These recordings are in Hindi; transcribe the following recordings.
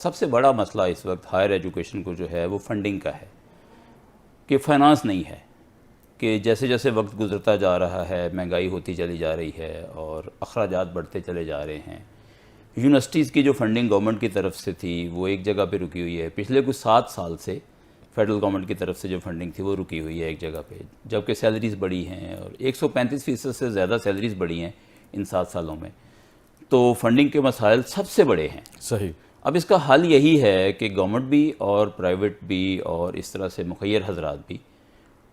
सबसे बड़ा मसला इस वक्त हायर एजुकेशन को जो है वो फंडिंग का है कि फाइनेंस नहीं है, कि जैसे जैसे वक्त गुजरता जा रहा है महंगाई होती चली जा रही है और अखराजात बढ़ते चले जा रहे हैं। यूनिवर्सिटीज़ की जो फंडिंग गवर्नमेंट की तरफ से थी वो एक जगह पे रुकी हुई है। पिछले कुछ 7 साल से फेडरल गवर्नमेंट की तरफ से जो फंडिंग थी वो रुकी हुई है एक जगह पे, जबकि सैलरीज़ बढ़ी हैं और 135% से ज़्यादा सैलरीज़ बढ़ी हैं इन 7 सालों में। तो फंडिंग के मसाइल सबसे बड़े हैं। सही। अब इसका हल यही है कि गवर्नमेंट भी और प्राइवेट भी और इस तरह से मुखैर हजरात भी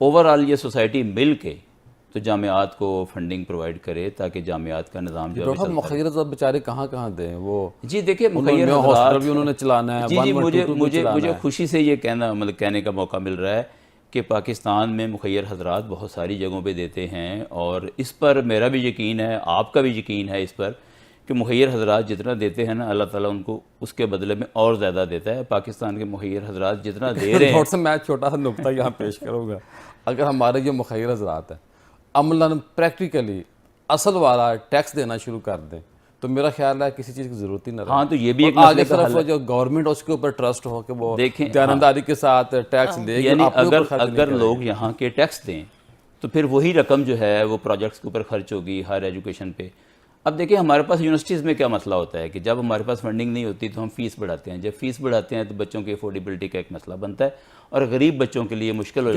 ओवरऑल ये सोसाइटी मिल के तो जामियात को फंडिंग प्रोवाइड करे ताकि जामियात का निज़ाम जो है मुखैर हजरात बेचारे कहाँ कहाँ दें वो। जी देखिए, मुखैर हजरात भी उन्होंने चलाना है। जी मुझे खुशी से ये कहने का मौका मिल रहा है कि पाकिस्तान में मुखैर हजरात बहुत सारी जगहों पे देते हैं और इस पर मेरा भी यकीन है, आपका भी यकीन है इस पर कि मुखैर हजरात जितना देते हैं ना अल्लाह ताला उनको उसके बदले में और ज़्यादा देता है। पाकिस्तान के मुखैर हजरात जितना दे रहे हैं मैं छोटा सा नुक्ता यहाँ पेश करूँगा। अगर हमारे ये मुखैर हजरात हैं अमलन प्रैक्टिकली असल वाला टैक्स देना शुरू कर दें तो मेरा ख्याल है किसी चीज़ की ज़रूरत ही ना रहे। हाँ, तो ये भी एक आगे तरफ जो गवर्नमेंट उसके ऊपर ट्रस्ट हो कि वो देखें जानदारी के साथ टैक्स दे। यानी अगर लोग यहाँ के टैक्स दें तो फिर वही रकम जो है वो प्रोजेक्ट्स के ऊपर खर्च होगी हायर एजुकेशन पे। अब देखिए हमारे पास यूनिवर्सिटीज़ में क्या मसला होता है कि जब हमारे पास फंडिंग नहीं होती तो हम फीस बढ़ाते हैं। जब फीस बढ़ाते हैं तो बच्चों की अफोर्डेबिलिटी का एक मसला बनता है और गरीब बच्चों के लिए मुश्किल हो जाता है।